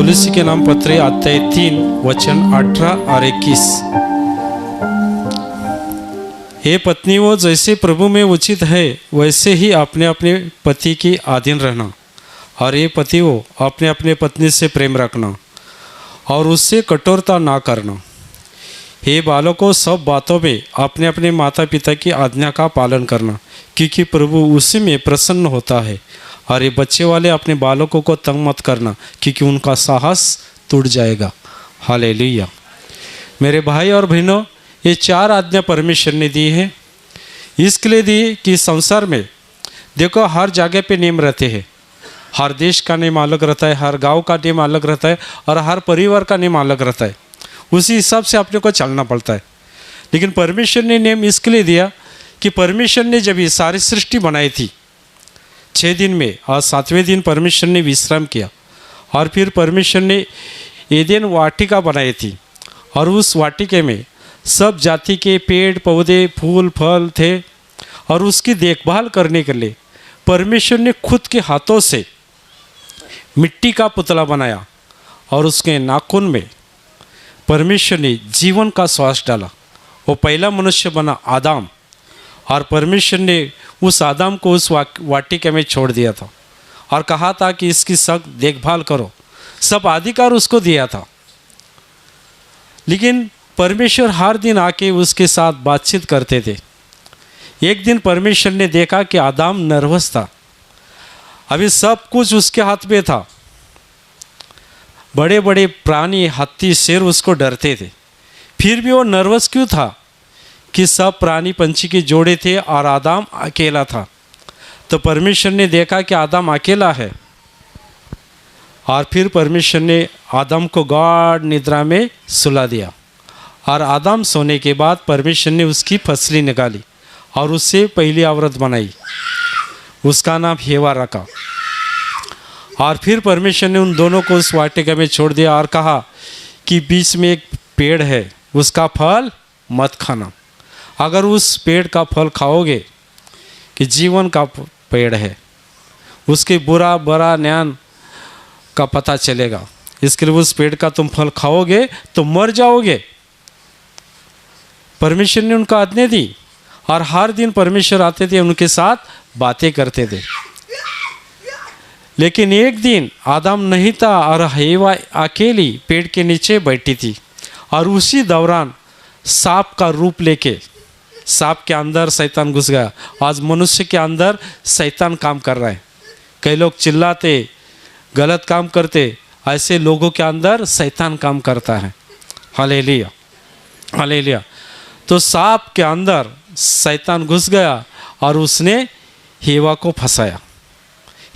तुलसी के नाम पत्र अध्याय 3 वचन 18 और 21। हे पत्नियों, जैसे प्रभु में उचित है वैसे ही अपने अपने पति की अधीन रहना, और ये पतियों अपने अपने पत्नी से प्रेम रखना और उससे कठोरता ना करना। हे बालकों, सब बातों में अपने अपने माता पिता की आज्ञा का पालन करना, क्योंकि प्रभु उसी में प्रसन्न होता है। और ये बच्चे वाले अपने बालकों को तंग मत करना, क्योंकि उनका साहस टूट जाएगा। हालेलुया। मेरे भाई और बहनों, ये 4 आज्ञा परमेश्वर ने दी है। इसके लिए दी कि संसार में देखो हर जगह पे नियम रहते हैं। हर देश का नियम अलग रहता है, हर गांव का नियम अलग रहता है, और हर परिवार का नियम अलग रहता है। उसी हिसाब से अपने को चलना पड़ता है। लेकिन परमेश्वर ने नियम इसके लिए दिया कि परमेश्वर ने जब ये सारी सृष्टि बनाई थी 6 दिन में, और 7वें दिन परमेश्वर ने विश्राम किया। और फिर परमेश्वर ने एदेन वाटिका बनाई थी, और उस वाटिके में सब जाति के पेड़ पौधे फूल फल थे। और उसकी देखभाल करने के लिए परमेश्वर ने खुद के हाथों से मिट्टी का पुतला बनाया, और उसके नाखून में परमेश्वर ने जीवन का श्वास डाला। वो पहला मनुष्य बना आदम, और परमेश्वर ने उस आदम को उस वाटिका में छोड़ दिया था और कहा था कि इसकी सख्त देखभाल करो। सब अधिकार उसको दिया था। लेकिन परमेश्वर हर दिन आके उसके साथ बातचीत करते थे। एक दिन परमेश्वर ने देखा कि आदम नर्वस था। अभी सब कुछ उसके हाथ में था। बड़े बड़े प्राणी हाथी शेर उसको डरते थे, फिर भी वो नर्वस क्यों था? कि सब प्राणी पंछी के जोड़े थे और आदम अकेला था। तो परमेश्वर ने देखा कि आदम अकेला है, और फिर परमेश्वर ने आदम को गाढ़ निद्रा में सुला दिया। और आदम सोने के बाद परमेश्वर ने उसकी फसली निकाली और उससे पहली औरत बनाई। उसका नाम हेवा रखा। और फिर परमेश्वर ने उन दोनों को उस वाटिका में छोड़ दिया और कहा कि बीच में एक पेड़ है, उसका फल मत खाना। अगर उस पेड़ का फल खाओगे, कि जीवन का पेड़ है, उसके बुरा बुरा ज्ञान का पता चलेगा, इसके लिए उस पेड़ का तुम फल खाओगे तो मर जाओगे। परमेश्वर ने उनको आज्ञा दी, और हर दिन परमेश्वर आते थे, उनके साथ बातें करते थे। लेकिन एक दिन आदम नहीं था और हेवा अकेली पेड़ के नीचे बैठी थी, और उसी दौरान सांप का रूप लेके सांप के अंदर शैतान घुस गया। आज मनुष्य के अंदर शैतान काम कर रहा है। कई लोग चिल्लाते, गलत काम करते, ऐसे लोगों के अंदर शैतान काम करता है। Hallelujah, hallelujah. तो सांप के अंदर शैतान घुस गया और उसने हेवा को फंसाया।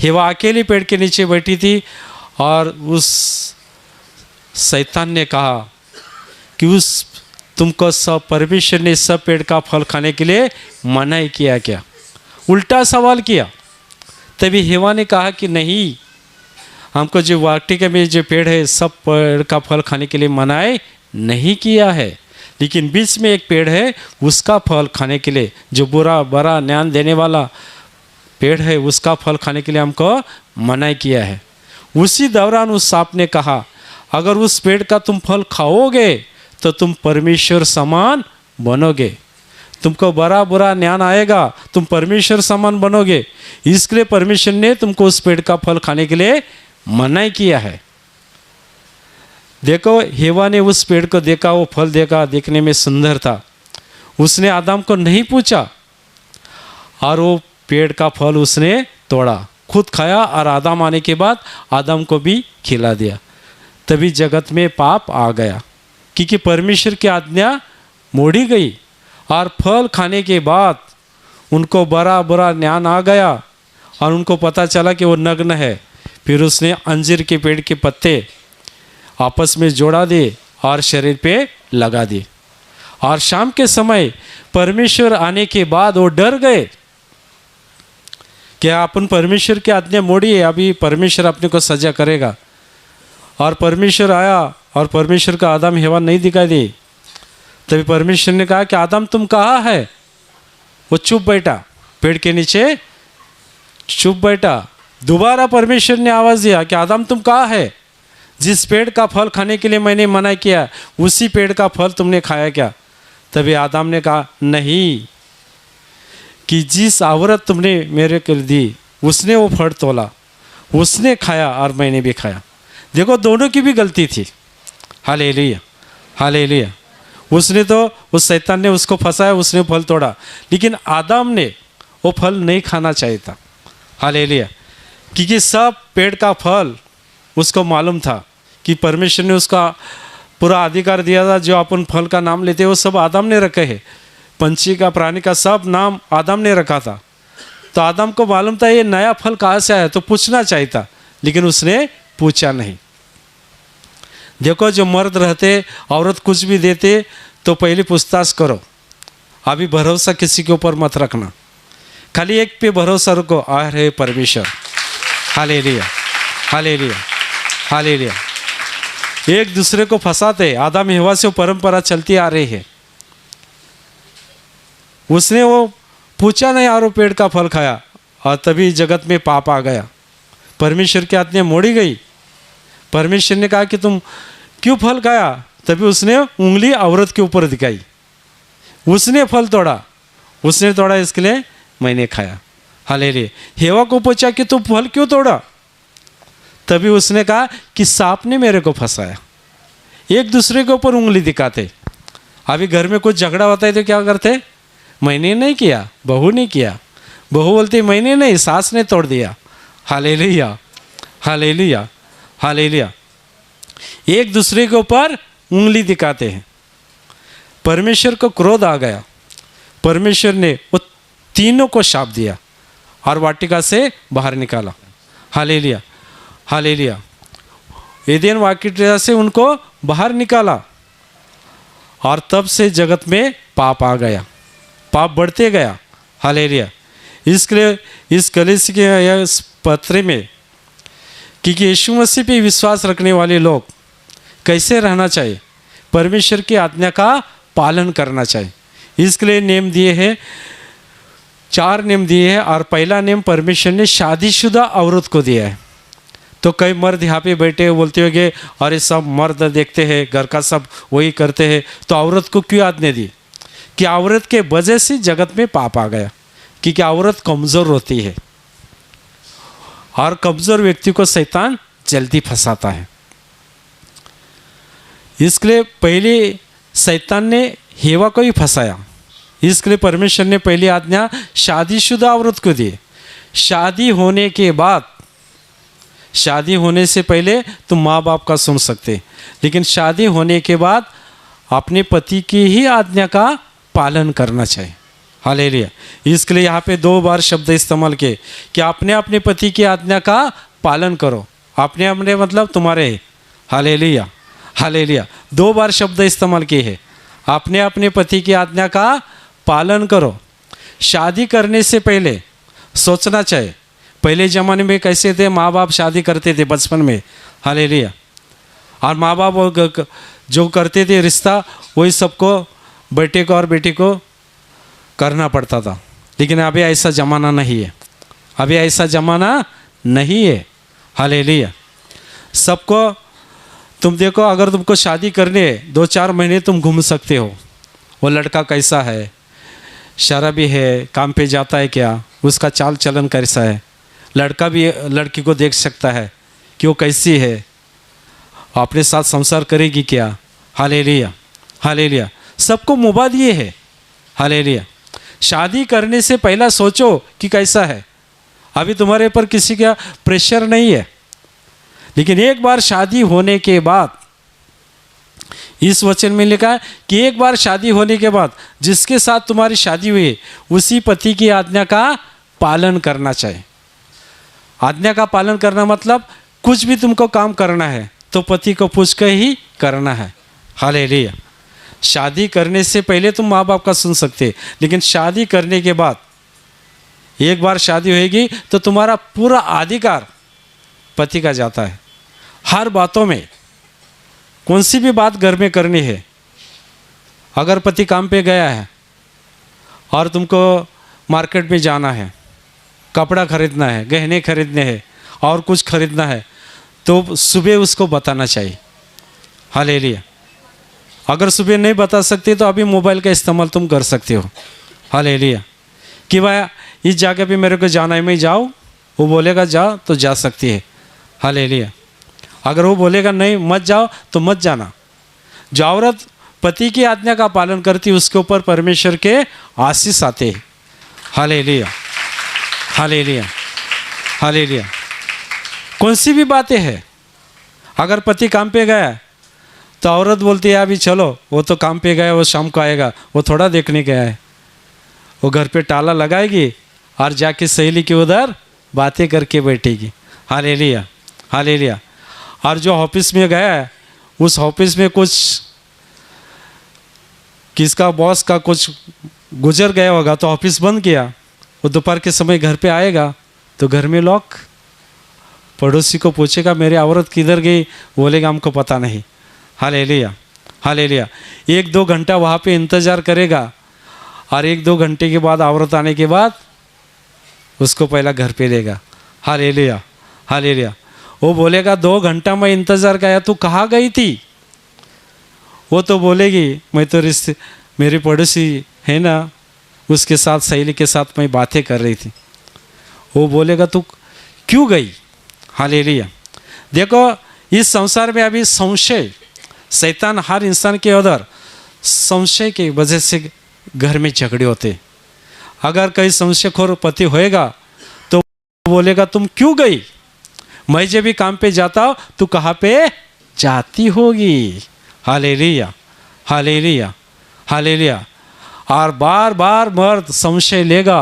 हेवा अकेली पेड़ के नीचे बैठी थी, और उस शैतान ने कहा कि उस तुमको सब परमेश्वर ने सब पेड़ का फल खाने के लिए मना ही किया क्या? उल्टा सवाल किया। तभी हेवा ने कहा कि नहीं, हमको जो वाटिका में जो पेड़ है सब पेड़ का फल खाने के लिए मनाए नहीं किया है, लेकिन बीच में एक पेड़ है, उसका फल खाने के लिए, जो बुरा बड़ा ज्ञान देने वाला पेड़ है, उसका फल खाने के लिए हमको मना किया है। उसी दौरान उस सांप ने कहा, अगर उस पेड़ का तुम फल खाओगे तो तुम परमेश्वर समान बनोगे, तुमको बड़ा बुरा ज्ञान आएगा, तुम परमेश्वर समान बनोगे। इसके लिए परमेश्वर ने तुमको उस पेड़ का फल खाने के लिए मना किया है। देखो, हेवा ने उस पेड़ को देखा, वो फल देखा, देखने में सुंदर था। उसने आदम को नहीं पूछा, और वो पेड़ का फल उसने तोड़ा, खुद खाया, और आदम आने के बाद आदम को भी खिला दिया। तभी जगत में पाप आ गया, क्योंकि परमेश्वर की आज्ञा मोड़ी गई, और फल खाने के बाद उनको बड़ा बुरा ज्ञान आ गया, और उनको पता चला कि वो नग्न है। फिर उसने अंजीर के पेड़ के पत्ते आपस में जोड़ा दिए और शरीर पे लगा दिए। और शाम के समय परमेश्वर आने के बाद वो डर गए, क्या अपन परमेश्वर की आज्ञा मोड़ी है, अभी परमेश्वर अपने को सजा करेगा। और परमेश्वर आया, और परमेश्वर का आदम हेवा नहीं दिखाई दी। तभी परमेश्वर ने कहा कि आदम तुम कहाँ है? वो चुप बैठा, पेड़ के नीचे चुप बैठा। दोबारा परमेश्वर ने आवाज़ दिया कि आदम तुम कहाँ है? जिस पेड़ का फल खाने के लिए मैंने मना किया उसी पेड़ का फल तुमने खाया क्या? तभी आदम ने कहा नहीं, कि जिस औरत तुमने मेरे को दी उसने वो फल तोला, उसने खाया और मैंने भी खाया। देखो दोनों की भी गलती थी। Hallelujah, hallelujah. उसने तो उस शैतान ने उसको फंसाया, उसने फल तोड़ा, लेकिन आदम ने वो फल नहीं खाना चाहिए था। हालेलुया। क्योंकि सब पेड़ का फल उसको मालूम था कि परमेश्वर ने उसका पूरा अधिकार दिया था। जो अपन फल का नाम लेते हैं वो सब आदम ने रखे हैं। पंछी का, प्राणी का सब नाम आदम ने रखा था। तो आदम को मालूम था ये नया फल कहाँ से आया, तो पूछना चाहिए था, लेकिन उसने पूछा नहीं। देखो जो मर्द रहते, औरत कुछ भी देते तो पहले पूछताछ करो। अभी भरोसा किसी के ऊपर मत रखना, खाली एक पे भरोसा रखो, अरे परमेश्वर। Hallelujah, hallelujah, hallelujah. एक दूसरे को फंसाते, आदम हवा से वो परंपरा चलती आ रही है। उसने वो पूछा नहीं और वो पेड़ का फल खाया, और तभी जगत में पाप आ गया। परमेश्वर की आज्ञा मोड़ी गई। परमेश्वर ने कहा कि तुम क्यों फल खाया? तभी उसने उंगली औरत के ऊपर दिखाई, उसने फल तोड़ा, उसने तोड़ा इसके लिए मैंने खाया। हालेलुया। हेवा को पूछा कि तुम फल क्यों तोड़ा? तभी उसने कहा कि सांप ने मेरे को फंसाया। एक दूसरे के ऊपर उंगली दिखाते। अभी घर में कुछ झगड़ा होता है तो क्या करते? मैंने नहीं किया, बहू ने किया। बहू बोलती मैंने नहीं, सास ने तोड़ दिया। Hallelujah, hallelujah, hallelujah. एक दूसरे के ऊपर उंगली दिखाते हैं। परमेश्वर को क्रोध आ गया। परमेश्वर ने वो तीनों को शाप दिया और वाटिका से बाहर निकाला। Hallelujah, hallelujah. एदेन वाटिका से उनको बाहर निकाला, और तब से जगत में पाप आ गया, पाप बढ़ते गया। हालेलुया। इसलिए इस कलीसिया के इस पत्र में, क्योंकि यीशु मसीह पे विश्वास रखने वाले लोग कैसे रहना चाहिए, परमेश्वर की आज्ञा का पालन करना चाहिए। इसके लिए नियम दिए हैं, 4 नियम दिए हैं। और पहला नियम परमेश्वर ने शादीशुदा औरत को दिया है। तो कई मर्द यहाँ पे बैठे बोलते होंगे अरे सब मर्द देखते हैं, घर का सब वही करते हैं, तो औरत को क्यों आज्ञा दी? कि औरत के वजह से जगत में पाप आ गया, क्योंकि औरत कमज़ोर होती है, और कमज़ोर व्यक्ति को शैतान जल्दी फंसाता है। इसके लिए पहले शैतान ने हेवा को ही फंसाया। इसके लिए परमेश्वर ने पहली आज्ञा शादीशुदा औरत को दी। शादी होने के बाद, शादी होने से पहले तुम माँ बाप का सुन सकते, लेकिन शादी होने के बाद अपने पति की ही आज्ञा का पालन करना चाहिए। हालेलुया। इसके लिए यहाँ पे 2 बार शब्द इस्तेमाल किए कि अपने अपने पति की आज्ञा का पालन करो। अपने अपने मतलब तुम्हारे। Hallelujah, hallelujah. 2 बार शब्द इस्तेमाल किए हैं, अपने अपने पति की आज्ञा का पालन करो। शादी करने से पहले सोचना चाहिए। पहले ज़माने में कैसे थे, माँ बाप शादी करते थे बचपन में। हालेलुया। और माँ बाप जो करते थे रिश्ता, वही सबको, बेटे को और बेटी को करना पड़ता था। लेकिन अभी ऐसा ज़माना नहीं है, अभी ऐसा ज़माना नहीं है। हालेलुया। सबको तुम देखो, अगर तुमको शादी करनी है 2-4 महीने तुम घूम सकते हो। वो लड़का कैसा है, शराबी है, काम पे जाता है क्या, उसका चाल चलन कैसा है। लड़का भी लड़की को देख सकता है कि वो कैसी है, अपने साथ संसार करेगी क्या। Hallelujah, hallelujah. सबको मुबा दिए है। हालेलुया। शादी करने से पहला सोचो कि कैसा है। अभी तुम्हारे ऊपर किसी का प्रेशर नहीं है, लेकिन एक बार शादी होने के बाद, इस वचन में लिखा है कि एक बार शादी होने के बाद जिसके साथ तुम्हारी शादी हुई उसी पति की आज्ञा का पालन करना चाहिए। आज्ञा का पालन करना मतलब कुछ भी तुमको काम करना है तो पति को पूछ कर ही करना है। हालेलुया। शादी करने से पहले तुम माँ बाप का सुन सकते, लेकिन शादी करने के बाद, एक बार शादी होगी तो तुम्हारा पूरा अधिकार पति का जाता है। हर बातों में, कौन सी भी बात घर में करनी है, अगर पति काम पे गया है और तुमको मार्केट में जाना है, कपड़ा खरीदना है, गहने खरीदने हैं और कुछ खरीदना है, तो सुबह उसको बताना चाहिए। हालेलुया। अगर सुबह नहीं बता सकते तो अभी मोबाइल का इस्तेमाल तुम कर सकते हो। हालेलुया। कि भाई इस जगह पे मेरे को जाना है, मैं जाओ, वो बोलेगा जा तो जा सकती है। हालेलुया। अगर वो बोलेगा नहीं मत जाओ तो मत जाना। जो औरत पति की आज्ञा का पालन करती है उसके ऊपर परमेश्वर के आशीष आते हैं। हालेलुया। हालेलुया। हालेलुया। कौन सी भी बातें हैं, अगर पति काम पे गया तो औरत बोलती है अभी चलो, वो तो काम पे गया, वो शाम को आएगा, वो थोड़ा देखने गया है। वो घर पे ताला लगाएगी और जाके सहेली के उधर बातें करके बैठेगी। हालेलुया। हालेलुया। और जो ऑफिस में गया है, उस ऑफिस में कुछ किसका बॉस का कुछ गुजर गया होगा तो ऑफिस बंद किया, वो दोपहर के समय घर पे आएगा तो घर में लॉक। पड़ोसी को पूछेगा मेरी औरत किधर गई, बोलेगा हमको पता नहीं। हालेलुया। हालेलुया। 1-2 घंटा वहाँ पे इंतज़ार करेगा और 1-2 घंटे के बाद औरत आने के बाद उसको पहला घर पे लेगा। हालेलुया। हालेलुया। वो बोलेगा 2 घंटा मैं इंतज़ार किया, तू कहाँ गई थी? वो तो बोलेगी मैं तो मेरी पड़ोसी है ना, उसके साथ सहेली के साथ मैं बातें कर रही थी। वो बोलेगा तू क्यों गई? हालेलुया। देखो इस संसार में अभी संशय, शैतान हर इंसान के अंदर संशय की वजह से घर में झगड़े होते। अगर कहीं संशयखोर पति होएगा तो बोलेगा तुम क्यों गई? मैं जब भी काम पे जाता हूँ तू कहाँ पे जाती होगी? हालेलुया। हालेलुया। हालेलुया। और बार बार मर्द संशय लेगा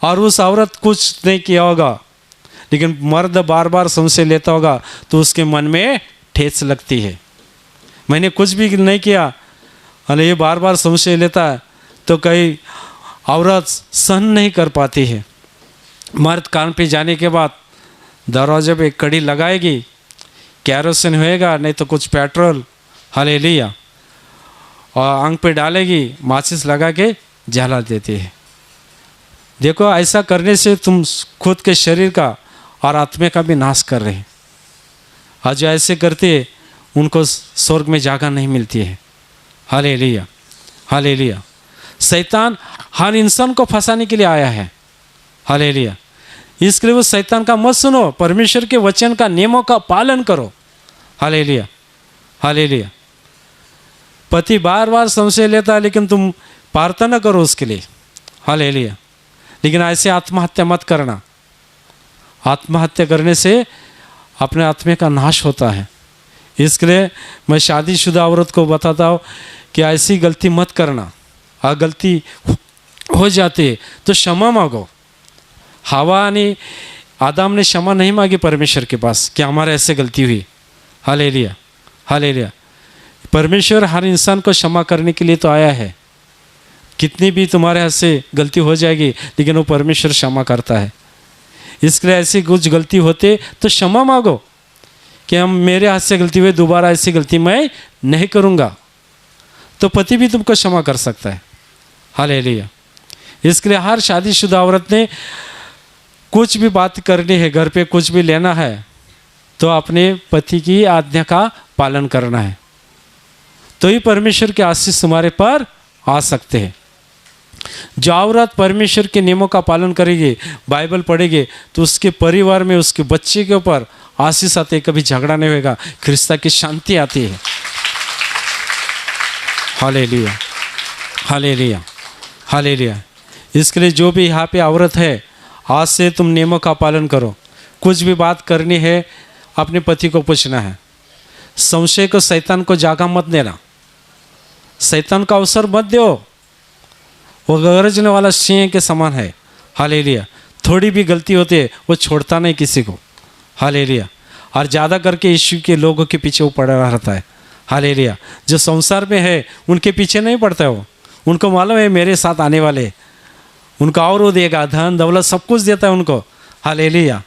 और उस औरत कुछ नहीं किया होगा, लेकिन मर्द बार बार संशय लेता होगा तो उसके मन में ठेस लगती है, मैंने कुछ भी नहीं किया और ये बार बार संशय लेता है। तो कई औरत सहन नहीं कर पाती है। मर्द काम पे जाने के बाद दरवाजे पे कड़ी लगाएगी, कैरोसिन होएगा नहीं तो कुछ पेट्रोल, हालेलुया, और आंख पे डालेगी, माचिस लगा के जला देती है। देखो ऐसा करने से तुम खुद के शरीर का और आत्मा का भी नाश कर रहे हैं। और जो ऐसे करते हैं उनको स्वर्ग में जगह नहीं मिलती है। हालेलुया। हालेलुया। शैतान हर इंसान को फंसाने के लिए आया है। हालेलुया। इसके लिए वो शैतान का मत सुनो, परमेश्वर के वचन का नियमों का पालन करो। हालेलुया। हालेलुया। पति बार बार संशय लेता है लेकिन तुम प्रार्थना करो उसके लिए। हालेलुया। लेकिन ऐसे आत्महत्या मत करना। आत्महत्या करने से अपने आत्मा का नाश होता है। इसके लिए मैं शादीशुदा औरत को बताता हूँ कि ऐसी गलती मत करना। अगर गलती हो जाती है तो क्षमा मांगो। हवा ने आदम ने क्षमा नहीं मांगी परमेश्वर के पास कि हमारे ऐसे गलती हुई। हालेलुया। हालेलुया। परमेश्वर हर इंसान को क्षमा करने के लिए तो आया है। कितनी भी तुम्हारे हाथ से गलती हो जाएगी लेकिन वो परमेश्वर क्षमा करता है। इसके लिए ऐसी कुछ गलती होते तो क्षमा मांगो कि हम मेरे हाथ से गलती हुई, दोबारा ऐसी गलती मैं नहीं करूँगा, तो पति भी तुमको क्षमा कर सकता है। हालेलुया। इसके लिए हर शादीशुदा औरत ने कुछ भी बात करनी है, घर पे कुछ भी लेना है तो अपने पति की आज्ञा का पालन करना है, तो ही परमेश्वर के आशीष तुम्हारे पर आ सकते हैं। जो औरत परमेश्वर के नियमों का पालन करेगी, बाइबल पढ़ेगी, तो उसके परिवार में उसके बच्चे के ऊपर आशीष आते, कभी झगड़ा नहीं होगा, ख्रिस्ता की शांति आती है। हालेलुया। हालेलुया। हालेलुया। इसके लिए जो भी यहाँ पे औरत है, आज से तुम नियमों का पालन करो। कुछ भी बात करनी है अपने पति को पूछना है। संशय को, शैतान को जागा मत देना, शैतान का अवसर मत दो। वो गरजने वाला सिंह के समान है। हालेलुया। थोड़ी भी गलती होती है वो छोड़ता नहीं किसी को। हालेलुया। और ज़्यादा करके यीशु के लोगों के पीछे वो पड़ा रहता है। हालेलुया। जो संसार में है उनके पीछे नहीं पड़ता है वो, उनको मालूम है मेरे साथ आने वाले, उनका और वो देगा, धन दौलत सब कुछ देता है उनको। हालेलुया।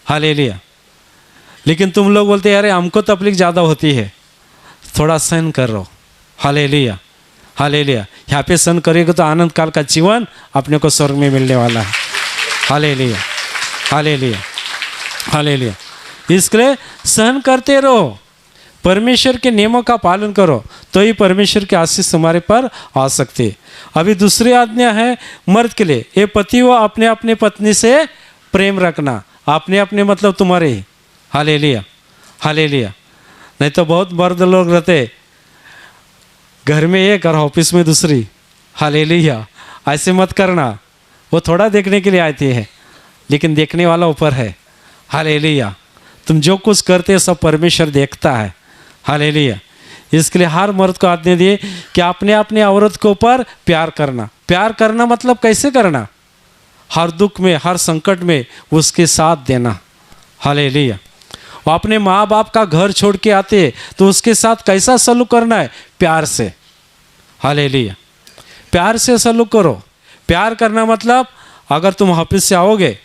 हालेलुया। लेकिन तुम लोग बोलते हैं अरे हमको तकलीफ ज़्यादा होती है, थोड़ा सहन कर लो। हालेलुया। हालेलुया। यहाँ पे सहन करेगा तो आनंद काल का जीवन अपने को स्वर्ग में मिलने वाला है। हालेलुया। हालेलुया। हालेलुया। इसके लिए सहन करते रहो, परमेश्वर के नियमों का पालन करो, तो ही परमेश्वर की आशीष तुम्हारे पर आ सकती है। अभी दूसरी आज्ञा है मर्द के लिए, ये पति वो अपने अपने पत्नी से प्रेम रखना। अपने अपने मतलब तुम्हारे ही। Hallelujah, hallelujah. नहीं तो बहुत मर्द लोग रहते घर में एक और ऑफिस में दूसरी। हालेलुया, ऐसे मत करना। वो थोड़ा देखने के लिए आती है, लेकिन देखने वाला ऊपर है। हालेलुया, तुम जो कुछ करते हो सब परमेश्वर देखता है। हालेलुया, इसके लिए हर मर्द को आज्ञा दिए कि अपने अपने औरत के ऊपर प्यार करना। प्यार करना मतलब कैसे करना? हर दुख में, हर संकट में उसके साथ देना। हालेलुया, वो अपने माँ बाप का घर छोड़ के आते तो उसके साथ कैसा सलूक करना है? प्यार से। हालेलुया, प्यार से सलूक करो। प्यार करना मतलब अगर तुम ऑफिस से आओगे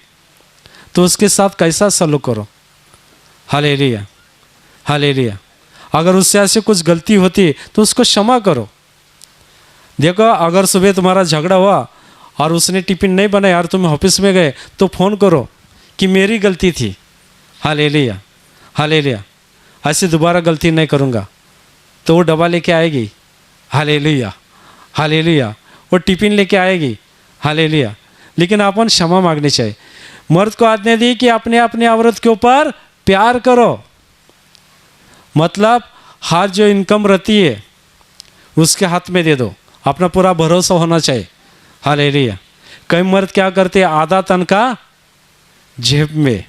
तो उसके साथ कैसा सलूक करो। Hallelujah, hallelujah. अगर उससे ऐसे कुछ गलती होती तो उसको क्षमा करो। देखो, अगर सुबह तुम्हारा झगड़ा हुआ और उसने टिफिन नहीं बनाया और तुम ऑफिस में गए तो फ़ोन करो कि मेरी गलती थी। हालेलुया, हालेलुया, ऐसे दोबारा गलती नहीं करूँगा, तो वो डब्बा लेके आएगी। हालेलुया, हालेलुया, वो टिफिन लेके आएगी। हालेलुया, लेकिन अपन क्षमा मांगनी चाहिए। मर्द को आज्ञा दी कि अपने अपने औरत के ऊपर प्यार करो। मतलब हर जो इनकम रहती है उसके हाथ में दे दो, अपना पूरा भरोसा होना चाहिए। हालेलुया, कई मर्द क्या करते हैं? आधा तनख्वाह जेब में।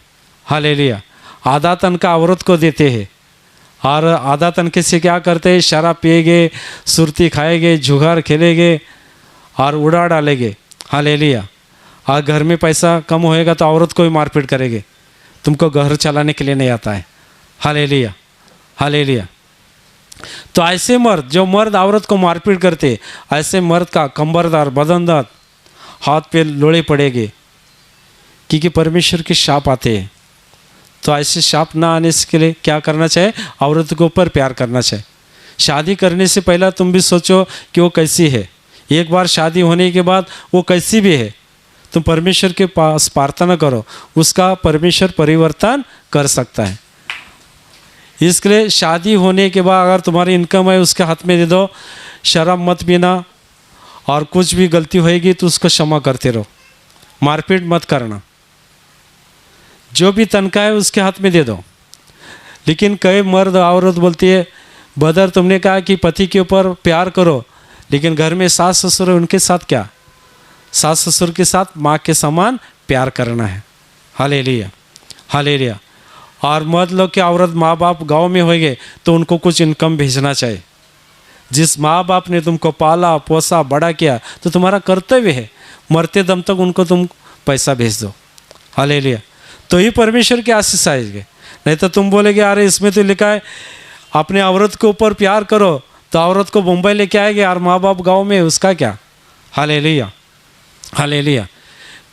हालेलुया, आधा तनख्वाह औरत को देते हैं और आधा तनख्वाह से क्या करते हैं? शराब पिएंगे, सुरती खाएंगे, जुगार खेलेंगे और उड़ा डालेंगे। हालेलुया, और घर में पैसा कम होएगा तो औरत को भी मारपीट करेंगे, तुमको घर चलाने के लिए नहीं आता है। Hallelujah, hallelujah. तो ऐसे मर्द, जो मर्द औरत को मारपीट करते, ऐसे मर्द का कंबरदार, बदनदार, हाथ पे लोड़े पड़ेंगे, क्योंकि परमेश्वर के शाप आते हैं। तो ऐसे शाप ना आने के लिए क्या करना चाहिए? औरत के ऊपर प्यार करना चाहिए। शादी करने से पहले तुम भी सोचो कि वो कैसी है। एक बार शादी होने के बाद वो कैसी भी है, तुम परमेश्वर के पास प्रार्थना करो, उसका परमेश्वर परिवर्तन कर सकता है। इसके लिए शादी होने के बाद अगर तुम्हारी इनकम है उसके हाथ में दे दो। शराब मत पीना और कुछ भी गलती होएगी तो उसको क्षमा करते रहो। मारपीट मत करना। जो भी तनख्वाह है उसके हाथ में दे दो। लेकिन कई मर्द औरत बोलती है, बदर तुमने कहा कि पति के ऊपर प्यार करो, लेकिन घर में सास ससुर है, उनके साथ क्या? सास ससुर के साथ माँ के समान प्यार करना है। Hallelujah, hallelujah. और मर्द लोग के औरत माँ बाप गांव में होंगे तो उनको कुछ इनकम भेजना चाहिए। जिस माँ बाप ने तुमको पाला पोसा बड़ा किया तो तुम्हारा कर्तव्य है मरते दम तक उनको तुम पैसा भेज दो। हालेलुया, तो ही परमेश्वर की आशीष आएगी। नहीं तो तुम बोलेगे अरे इसमें तो लिखा है अपने औरत के ऊपर प्यार करो, तो औरत को मुंबई लेके आएंगे और माँ बाप गाँव में, उसका क्या? Hallelujah, hallelujah.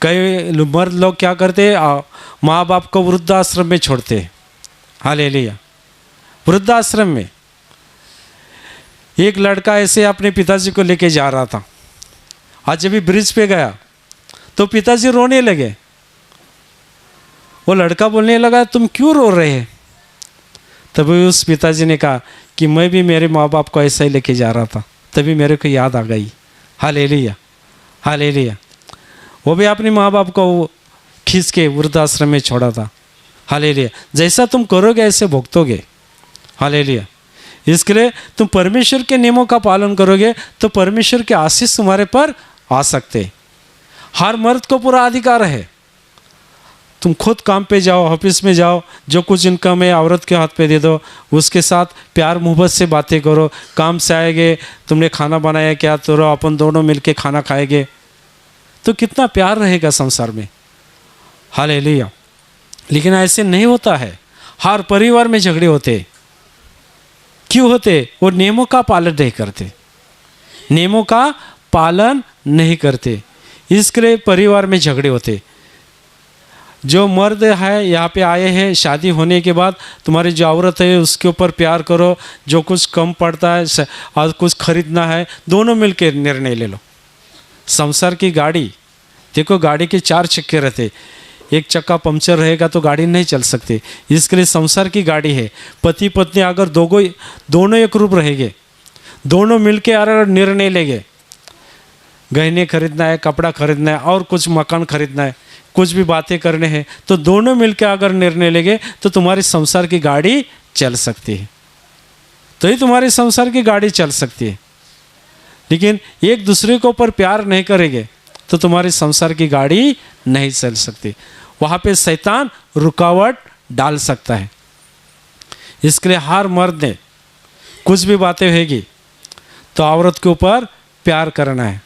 कई मर्द लोग क्या करते हैं? माँ बाप को वृद्धाश्रम में छोड़ते हैं। हालेलुया, वृद्धाश्रम में। एक लड़का ऐसे अपने पिताजी को लेके जा रहा था। आज जब भी ब्रिज पे गया तो पिताजी रोने लगे। वो लड़का बोलने लगा तुम क्यों रो रहे हैं? तभी उस पिताजी ने कहा कि मैं भी मेरे माँ बाप को ऐसा ही लेके जा रहा था, तभी मेरे को याद आ गई। Hallelujah, hallelujah. वो भी अपने माँ बाप को खींच के वृद्धाश्रम में छोड़ा था। हालेलुया, जैसा तुम करोगे ऐसे भुगतोगे। हालेलुया, इसके लिए तुम परमेश्वर के नियमों का पालन करोगे तो परमेश्वर के आशीष तुम्हारे पर आ सकते। हर मर्द को पूरा अधिकार है। तुम खुद काम पे जाओ, ऑफिस में जाओ, जो कुछ इनकम है औरत के हाथ पे दे दो, उसके साथ प्यार मोहब्बत से बातें करो। काम से आएंगे, तुमने खाना बनाया क्या? तो अपन दोनों मिलके खाना खाएंगे, तो कितना प्यार रहेगा संसार में। हालेलुया, लेकिन ऐसे नहीं होता है। हर परिवार में झगड़े होते। क्यों होते? वो नियमों का पालन नहीं करते, नियमों का पालन नहीं करते, इसके लिए परिवार में झगड़े होते। जो मर्द है यहाँ पे आए हैं, शादी होने के बाद तुम्हारी जो औरत है उसके ऊपर प्यार करो। जो कुछ कम पड़ता है और कुछ खरीदना है, दोनों मिलकर निर्णय ले लो। संसार की गाड़ी देखो, गाड़ी के 4 चक्के रहते, एक चक्का पंक्चर रहेगा तो गाड़ी नहीं चल सकती। इसके लिए संसार की गाड़ी है। पति पत्नी अगर दोनों एक रूप रहेंगे, दोनों मिलके अगर निर्णय लेंगे, गहने खरीदना है, कपड़ा खरीदना है और कुछ मकान खरीदना है, कुछ भी बातें करने हैं, तो दोनों मिलके अगर निर्णय लेंगे तो तुम्हारी संसार की गाड़ी चल सकती है, तो ही तुम्हारी संसार की गाड़ी चल सकती है। लेकिन एक दूसरे के ऊपर प्यार नहीं करेंगे तो तुम्हारी संसार की गाड़ी नहीं चल सकती। वहाँ पे शैतान रुकावट डाल सकता है। इसके लिए हर मर्द ने कुछ भी बातें होगी तो औरत के ऊपर प्यार करना है।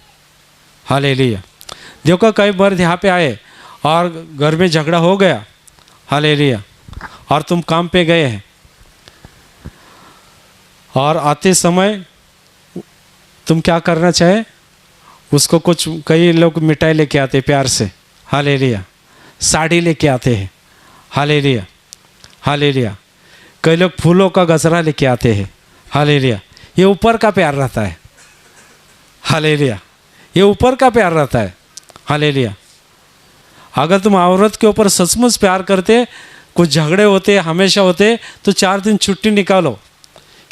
हालेलुया। देखो कई मर्द यहाँ पे आए और घर में झगड़ा हो गया, हालेलुया, और तुम काम पे गए हैं और आते समय तुम क्या करना चाहे, उसको कुछ, कई लोग मिठाई लेके आते प्यार से, हालेलुया, साड़ी लेके आते हैं, हालेलुया, हालेलुया, कई लोग फूलों का गजरा लेके आते हैं, हालेलुया। ये ऊपर का प्यार रहता है, हालेलुया, ये ऊपर का प्यार रहता है, हालेलुया। अगर तुम औरत के ऊपर सचमुच प्यार करते, कुछ झगड़े होते हमेशा होते, तो 4 दिन छुट्टी निकालो,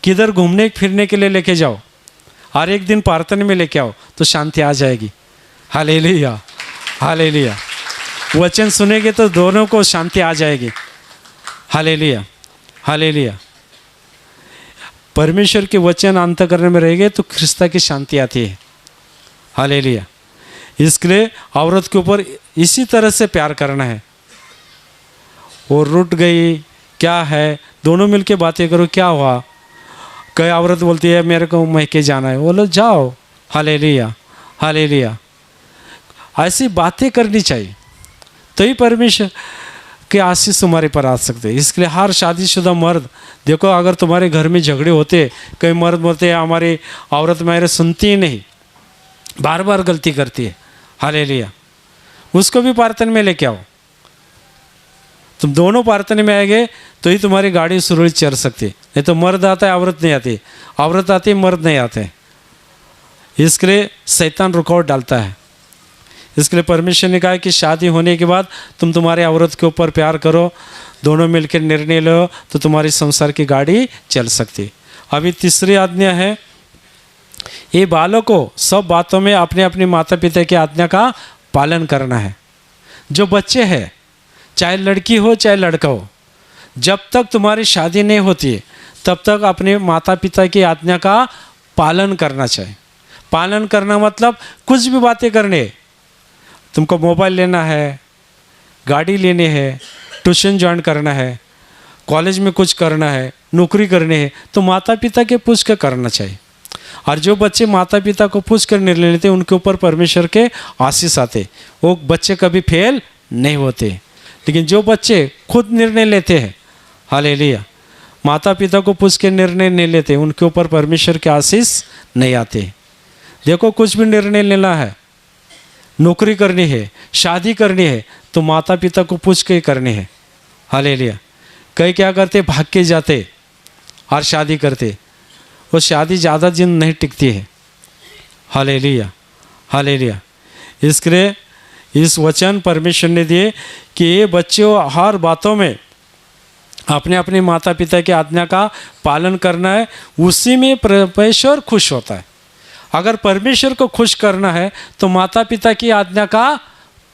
किधर घूमने फिरने के लिए लेके जाओ और एक दिन प्रार्थना में लेके आओ तो शांति आ जाएगी। Hallelujah, hallelujah. वचन सुनेंगे तो दोनों को शांति आ जाएगी। Hallelujah, hallelujah. परमेश्वर के वचन अंतःकरण में रहेंगे तो ख्रिस्ता की शांति आती है। हालेलुया। इसके लिए औरत के ऊपर इसी तरह से प्यार करना है। वो रुठ गई, क्या है, दोनों मिलके बातें करो, क्या हुआ। कई औरत बोलती है मेरे को मैके जाना है, बोलो जाओ, हालेलुया, हालेलुया। ऐसी बातें करनी चाहिए तो ही परमेश्वर के आशीष तुम्हारे पर आ सकते हैं। इसके लिए हर शादीशुदा मर्द, देखो अगर तुम्हारे घर में झगड़े होते, कई मर्द बोलते हैं हमारी औरत मेरे सुनती ही नहीं, बार बार गलती करती है, हालेलुया, उसको भी प्रार्थना में लेके आओ। तुम दोनों प्रार्थना में आएंगे तो ही तुम्हारी गाड़ी सुरक्षित चल सकती है। नहीं तो मर्द आता है औरत नहीं आती, औरत आती है मर्द नहीं आते। इसके लिए शैतान रुकावट डालता है। इसके लिए परमेश्वर ने कहा कि शादी होने के बाद तुम तुम्हारे औरत के ऊपर प्यार करो, दोनों मिलकर निर्णय लो तो तुम्हारी संसार की गाड़ी चल सकती। अभी तीसरी आज्ञा है, ये बालों को सब बातों में अपने अपने माता पिता की आज्ञा का पालन करना है। जो बच्चे हैं, चाहे लड़की हो चाहे लड़का हो, जब तक तुम्हारी शादी नहीं होती है तब तक अपने माता पिता की आज्ञा का पालन करना चाहिए। पालन करना मतलब कुछ भी बातें करने, तुमको मोबाइल लेना है, गाड़ी लेनी है, ट्यूशन ज्वाइन करना है, कॉलेज में कुछ करना है, नौकरी करनी है, तो माता पिता के पूछ कर करना चाहिए। और जो बच्चे माता पिता को पूछ कर निर्णय लेते उनके ऊपर परमेश्वर के आशीष आते, वो बच्चे कभी फेल नहीं होते। लेकिन जो बच्चे खुद निर्णय लेते हैं, हालेलुया, माता पिता को पूछ के निर्णय नहीं लेते, उनके ऊपर परमेश्वर के आशीष नहीं आते। देखो कुछ भी निर्णय लेना है, नौकरी करनी है, शादी करनी है, तो माता पिता को पूछ के ही करनी है, हालेलुया। कई क्या करते, भाग के जाते और शादी करते, वो शादी ज़्यादा दिन नहीं टिकती है, हालेलुया, हालेलुया। इसके लिए इस वचन परमेश्वर ने दिए कि ये बच्चे हर बातों में अपने अपने माता पिता की आज्ञा का पालन करना है, उसी में परमेश्वर खुश होता है। अगर परमेश्वर को खुश करना है तो माता पिता की आज्ञा का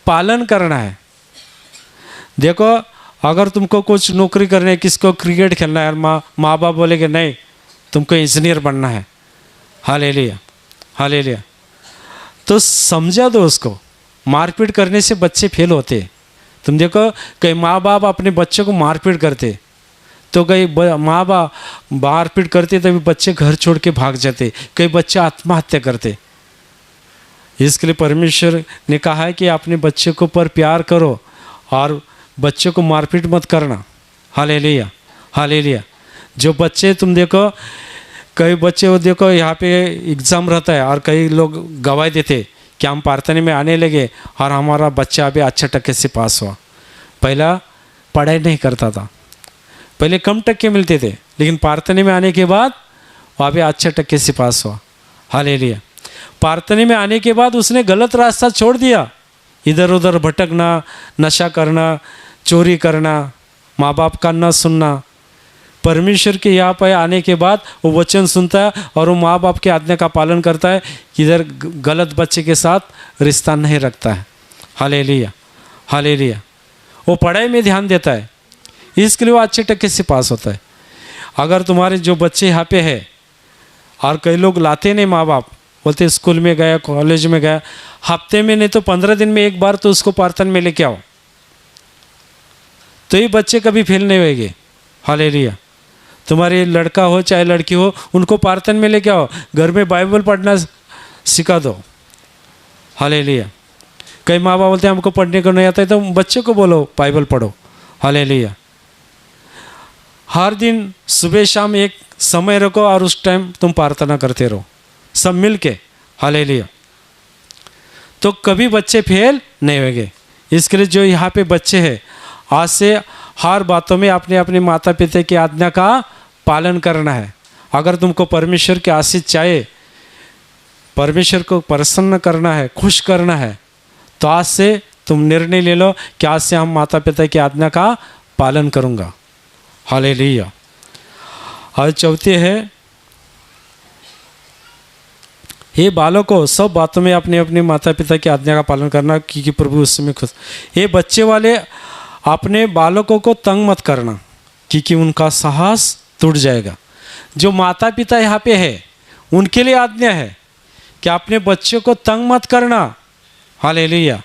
पालन करना है। देखो अगर तुमको कुछ नौकरी करनी है, किसको क्रिकेट खेलना है, माँ बाप बोलेंगे नहीं तुमको इंजीनियर बनना है, हालेलुया, हालेलुया, तो समझा दो उसको। मारपीट करने से बच्चे फेल होते। तुम देखो कई माँ बाप अपने बच्चों को मारपीट करते, तो कई माँ बाप मारपीट करते तभी बच्चे घर छोड़ के भाग जाते, कई बच्चे आत्महत्या करते। इसके लिए परमेश्वर ने कहा है कि अपने बच्चे को पर प्यार करो और बच्चे को मारपीट मत करना, हालेलुया, हालेलुया। जो बच्चे तुम देखो, कई बच्चे वो देखो यहाँ पे एग्ज़ाम रहता है और कई लोग गवाही देते कि हम प्रार्थना में आने लगे और हमारा बच्चा अभी अच्छे टक्के से पास हुआ। पहला पढ़ाई नहीं करता था, पहले कम टक्के मिलते थे, लेकिन प्रार्थना में आने के बाद वहाँ पे अच्छे टक्के से पास हुआ, हालेलुया। प्रार्थना में आने के बाद उसने गलत रास्ता छोड़ दिया, इधर उधर भटकना, नशा करना, चोरी करना, माँ बाप का न सुनना। परमेश्वर के यहाँ पर आने के बाद वो वचन सुनता है और वो माँ बाप की आज्ञा का पालन करता है, इधर गलत बच्चे के साथ रिश्ता नहीं रखता है। Hallelujah, hallelujah. वो पढ़ाई में ध्यान देता है, इसके लिए वो अच्छे टक्के से पास होता है। अगर तुम्हारे जो बच्चे यहाँ पे है, और कई लोग लाते नहीं, माँ बाप बोलते स्कूल में गया, कॉलेज में गया, हफ्ते में नहीं तो 15 दिन में एक बार तो उसको प्रार्थना में लेके आओ, तो ये बच्चे कभी फेल नहीं होंगे। हालेलुया। तुम्हारे लड़का हो चाहे लड़की हो, उनको प्रार्थना में लेके आओ, घर में बाइबल पढ़ना सिखा दो। हालेलुया। कई माँ बाप बोलते हैं हमको पढ़ने को नहीं आता है, तो बच्चे को बोलो बाइबल पढ़ो। हालेलुया। हर दिन सुबह शाम एक समय रखो और उस टाइम तुम प्रार्थना करते रहो सब मिल के। हालेलुया। तो कभी बच्चे फेल नहीं होंगे। इसके लिए जो यहाँ पे बच्चे हैं, आज से हर बातों में अपने अपने माता पिता की आज्ञा का पालन करना है। अगर तुमको परमेश्वर की आशीष चाहिए, परमेश्वर को प्रसन्न करना है, खुश करना है, तो आज से तुम निर्णय ले लो कि आज से हम माता पिता की आज्ञा का पालन करूँगा। हालेलुया। और चौथे है, हे बालकों, सब बातों में अपने अपने माता पिता की आज्ञा का पालन करना, क्योंकि प्रभु उसमें खुश। ये बच्चे वाले अपने बालकों को तंग मत करना, क्योंकि उनका साहस टूट जाएगा। जो माता पिता यहाँ पे है उनके लिए आज्ञा है कि अपने बच्चों को तंग मत करना। हालेलुया।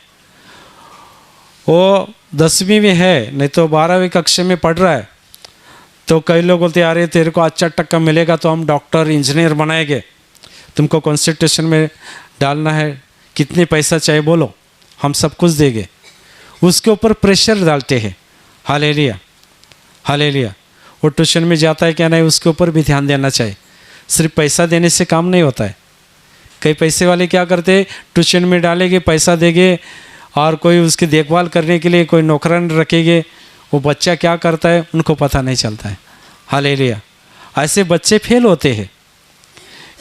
वो 10वीं में है, नहीं तो 12वीं कक्षा में पढ़ रहा है, तो कई लोग बोलते हैं अरे तेरे को अच्छा टक्का मिलेगा तो हम डॉक्टर इंजीनियर बनाएंगे, तुमको कॉन्स्टिट्यूशन में डालना है, कितने पैसा चाहिए बोलो, हम सब कुछ देंगे। उसके ऊपर प्रेशर डालते हैं। Hallelujah, hallelujah. वो ट्यूशन में जाता है क्या नहीं, उसके ऊपर भी ध्यान देना चाहिए। सिर्फ पैसा देने से काम नहीं होता है। कई पैसे वाले क्या करते हैं, ट्यूशन में डालेंगे, पैसा देंगे, और कोई उसकी देखभाल करने के लिए कोई नौकरान रखेंगे, वो बच्चा क्या करता है उनको पता नहीं चलता है। हालेलुया। ऐसे बच्चे फेल होते हैं।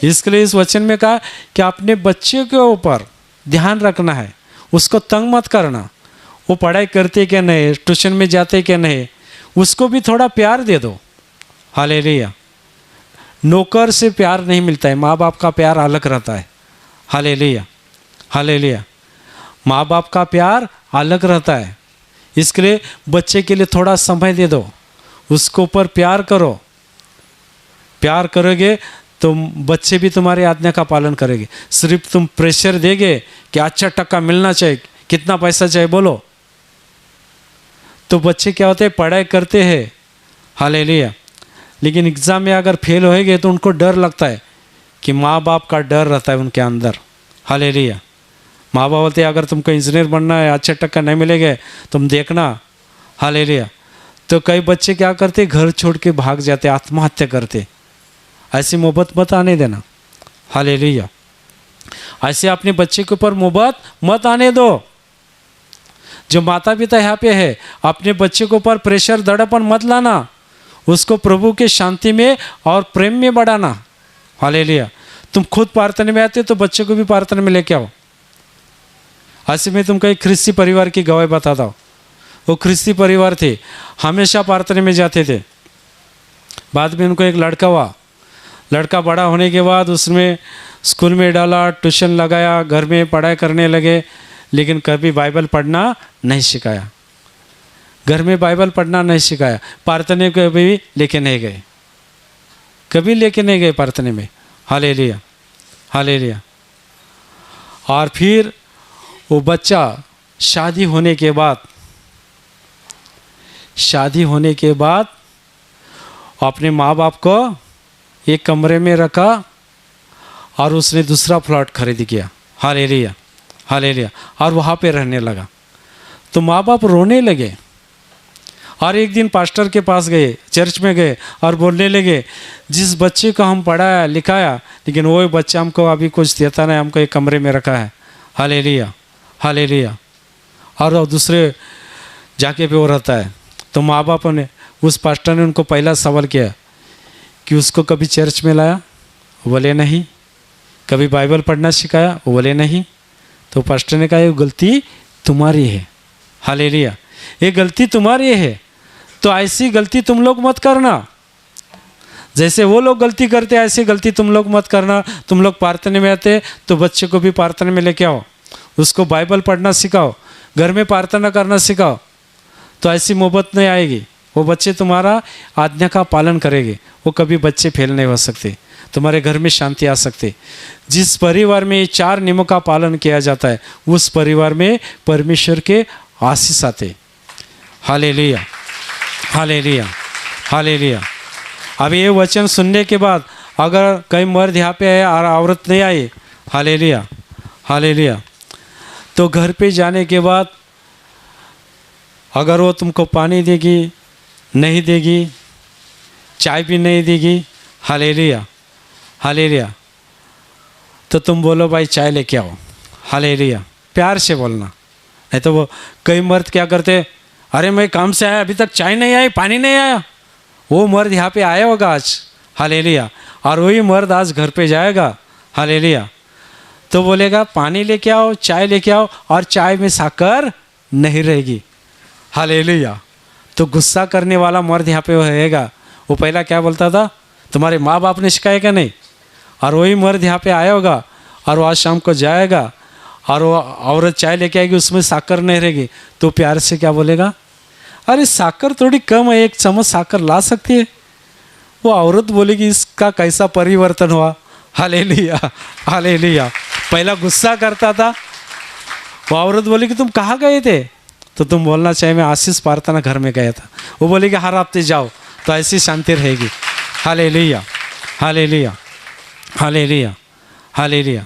इसके लिए इस वचन में कहा कि अपने बच्चे के ऊपर ध्यान रखना है, उसको तंग मत करना। वो पढ़ाई करते क्या नहीं, ट्यूशन में जाते क्या नहीं, उसको भी थोड़ा प्यार दे दो। हालेलुया। नौकर से प्यार नहीं मिलता है, माँ बाप का प्यार अलग रहता है। Hallelujah, hallelujah. माँ बाप का प्यार अलग रहता है। इसके लिए बच्चे के लिए थोड़ा समय दे दो, उसको ऊपर प्यार करो। प्यार करोगे तो बच्चे भी तुम्हारी आज्ञा का पालन करेंगे। सिर्फ तुम प्रेशर देगे कि अच्छा टक्का मिलना चाहिए, कितना पैसा चाहिए बोलो, तो बच्चे क्या होते हैं, पढ़ाई करते हैं। हालेलुया। लेकिन एग्ज़ाम में अगर फेल होएंगे तो उनको डर लगता है, कि माँ बाप का डर रहता है उनके अंदर। हालेलुया। माँ बाप बोलते हैं अगर तुमको इंजीनियर बनना है, अच्छे टक्का नहीं मिलेगा, तुम देखना। हालेलुया। तो कई बच्चे क्या करते, घर छोड़ के भाग जाते, आत्महत्या करते। ऐसी मोहब्बत मत आने देना। हालेलुया। ऐसे अपने बच्चे के ऊपर मोहब्बत मत आने दो। जो माता पिता यहाँ पे है, अपने बच्चे के ऊपर प्रेशर दड़पन मत लाना, उसको प्रभु के शांति में और प्रेम में बढ़ाना। हालेलुया। तुम खुद प्रार्थना में आते तो बच्चे को भी प्रार्थना में लेके आओ। ऐसे में तुमको एक ख्रिस्ती परिवार की गवाही बताता हूँ। वो ख्रिस्ती परिवार थे, हमेशा प्रार्थना में जाते थे। बाद में उनको एक लड़का हुआ। लड़का बड़ा होने के बाद उसमें स्कूल में डाला, ट्यूशन लगाया, घर में पढ़ाई करने लगे, लेकिन कभी बाइबल पढ़ना नहीं सिखाया। घर में बाइबल पढ़ना नहीं सिखाया। प्रार्थना को कभी लेके नहीं गए, कभी लेके नहीं गए प्रार्थना में। Hallelujah, hallelujah. और फिर वो बच्चा शादी होने के बाद अपने माँ बाप को एक कमरे में रखा और उसने दूसरा प्लॉट खरीद किया। Hallelujah, hallelujah. और वहाँ पे रहने लगा। तो माँ बाप रोने लगे और एक दिन पास्टर के पास गए, चर्च में गए और बोलने लगे, जिस बच्चे को हम पढ़ाया लिखाया, लेकिन वो बच्चा हमको अभी कुछ देता नहीं, हमको एक कमरे में रखा है। Hallelujah, hallelujah. और दूसरे जाके पे वो रहता है। तो माँ बाप ने, उस पास्टर ने उनको पहला सवाल किया कि उसको कभी चर्च में लाया? बोले नहीं। कभी बाइबल पढ़ना सिखाया? बोले नहीं। तो पास्टर ने कहा ये गलती तुम्हारी है। हालेलुया, ये गलती तुम्हारी है, तो ऐसी गलती तुम लोग मत करना। जैसे वो लोग गलती करते ऐसी गलती तुम लोग मत करना। तुम लोग प्रार्थना में आते तो बच्चे को भी प्रार्थना में लेके आओ, उसको बाइबल पढ़ना सिखाओ, घर में प्रार्थना करना सिखाओ, तो ऐसी मोहब्बत नहीं आएगी। वो बच्चे तुम्हारा आज्ञा का पालन करेंगे, वो कभी बच्चे फेल नहीं हो सकते, तुम्हारे घर में शांति आ सकती। जिस परिवार में ये 4 नियमों का पालन किया जाता है उस परिवार में परमेश्वर के आशीष आते। Hallelujah, hallelujah, hallelujah. अब ये वचन सुनने के बाद अगर कई मर्द यहाँ पे आए और औरत नहीं आई, हालेलुया, हालेलुया, तो घर पे जाने के बाद अगर वो तुमको पानी देगी, नहीं देगी, चाय भी नहीं देगी, हालेलुया, हालेलुया, तो तुम बोलो भाई चाय लेके आओ, हालेलुया, प्यार से बोलना। नहीं तो वो कई मर्द क्या करते, अरे मैं काम से आया अभी तक चाय नहीं आई, पानी नहीं आया। वो मर्द यहाँ पे आया होगा आज, हालेलुया, और वही मर्द आज घर पे जाएगा, हालेलुया, तो बोलेगा पानी लेके आओ, चाय लेके आओ, और चाय में शक्कर नहीं रहेगी, हालेलुया। तो गुस्सा करने वाला मर्द यहाँ पे रहेगा। वो पहला क्या बोलता था, तुम्हारे माँ बाप ने सिखाया क्या नहीं, और वही मर्द यहाँ पे आया होगा और वो आज शाम को जाएगा और वो औरत चाय लेके आएगी, उसमें शक्कर नहीं रहेगी, तो प्यार से क्या बोलेगा, अरे शक्कर थोड़ी कम है, 1 चम्मच शक्कर ला सकती है। वो औरत बोलेगी इसका कैसा परिवर्तन हुआ, हालेलुया, हालेलुया। पहला गुस्सा करता था, वो औरत बोलेगी तुम कहाँ गए थे, तो तुम बोलना चाहिए मैं आशीष प्रार्थना घर में गया था। वो बोलेगी हर हफ्ते जाओ, तो ऐसी शांति रहेगी। Hallelujah, hallelujah, hallelujah, hallelujah.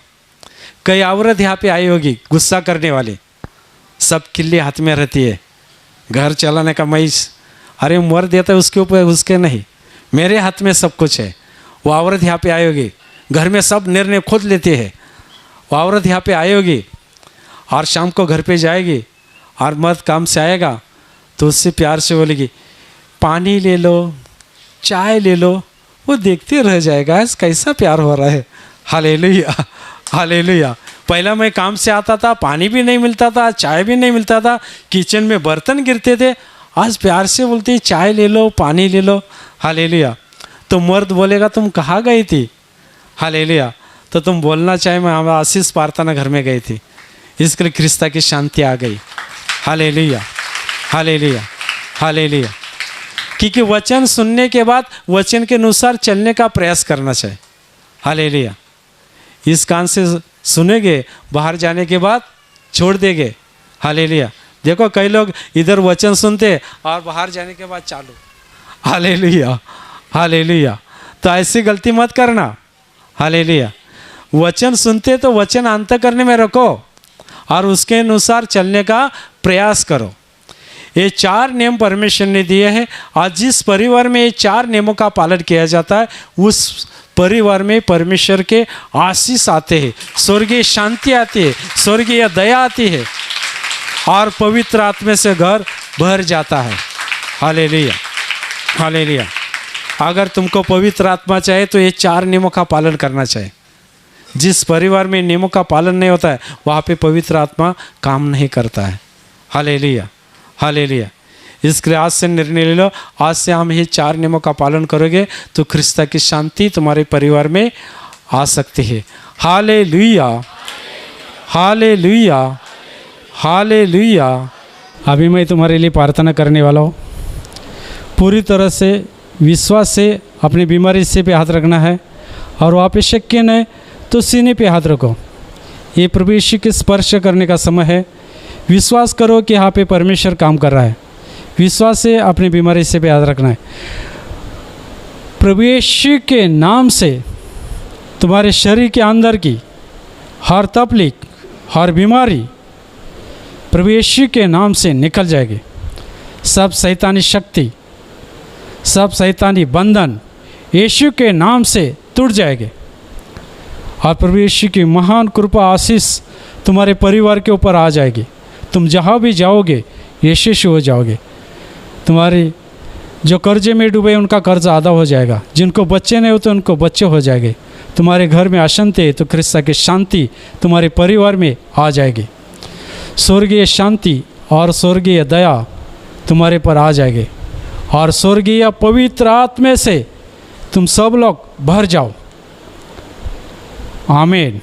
कई औरत यहाँ पे आई होगी गुस्सा करने वाली, सब किल्ली हाथ में रहती है, घर चलाने का मैं, अरे मर देता है उसके ऊपर, उसके नहीं, मेरे हाथ में सब कुछ है। वो औरत यहाँ पे आई होगी, घर में सब निर्णय खुद लेती है। वो औरत यहाँ पे आई होगी और शाम को घर पे जाएगी और मर्द काम से आएगा तो उससे प्यार से बोलेगी पानी ले लो, चाय ले लो, वो देखते रह जाएगा ऐसा कैसा प्यार हो रहा है। Hallelujah, hallelujah. पहला मैं काम से आता था, पानी भी नहीं मिलता था, चाय भी नहीं मिलता था, किचन में बर्तन गिरते थे, आज प्यार से बोलती चाय ले लो, पानी ले लो, हालेलुया। तो मर्द बोलेगा तुम कहाँ गई थी, हालेलुया, तो तुम बोलना चाहिए मैं हमारा आशीष प्रार्थना घर में गई थी, इसके लिए ख्रिस्ता की शांति आ गई। Hallelujah, hallelujah, hallelujah. क्योंकि वचन सुनने के बाद वचन के अनुसार चलने का प्रयास करना चाहिए। हालेलुया। इस कान से सुनेंगे, बाहर जाने के बाद छोड़ देंगे। हालेलुया। देखो कई लोग इधर वचन सुनते और बाहर जाने के बाद चालू। Hallelujah, hallelujah. तो ऐसी गलती मत करना। हालेलुया। वचन सुनते तो वचन अंत करने में रखो और उसके अनुसार चलने का प्रयास करो। ये 4 नियम परमेश्वर ने दिए हैं और जिस परिवार में ये 4 नियमों का पालन किया जाता है उस परिवार में परमेश्वर के आशीष आते हैं, स्वर्गीय शांति आती है, स्वर्गीय दया आती है और पवित्र आत्मा से घर भर जाता है। Hallelujah, hallelujah. अगर तुमको पवित्र आत्मा चाहिए तो ये 4 नियमों का पालन करना चाहिए। जिस परिवार में नियमों का पालन नहीं होता है वहाँ पे पवित्र आत्मा काम नहीं करता है। Hallelujah, hallelujah. इसके लिए आज से निर्णय ले लो, आज से हम ये 4 नियमों का पालन करोगे तो ख्रिस्ता की शांति तुम्हारे परिवार में आ सकती है। Hallelujah, hallelujah, hallelujah. अभी मैं तुम्हारे लिए प्रार्थना करने वाला हूँ। पूरी तरह से विश्वास से अपनी बीमारी से पे हाथ रखना है और वहाँ पे शक्य नहीं तो सीने पे हाथ रखो। ये प्रभु यीशु के स्पर्श करने का समय है। विश्वास करो कि यहाँ पे परमेश्वर काम कर रहा है। विश्वास से अपनी बीमारी से भी याद रखना है। प्रभु यीशु के नाम से तुम्हारे शरीर के अंदर की हर तकलीफ, हर बीमारी प्रभु यीशु के नाम से निकल जाएगी। सब शैतानी शक्ति, सब शैतानी बंधन यीशु के नाम से टूट जाएंगे और प्रभु यीशु की महान कृपा आशीष तुम्हारे परिवार के ऊपर आ जाएगी। तुम जहाँ भी जाओगे यीशु हो जाओगे। तुम्हारी जो कर्जे में डूबे उनका कर्ज आधा हो जाएगा। जिनको बच्चे नहीं होते उनको बच्चे हो जाएंगे। तुम्हारे घर में अशांति है तो ख्रिस्ता की शांति तुम्हारे परिवार में आ जाएगी। स्वर्गीय शांति और स्वर्गीय दया तुम्हारे पर आ जाएगी और स्वर्गीय पवित्र आत्मा से तुम सब लोग भर जाओ। आमीन।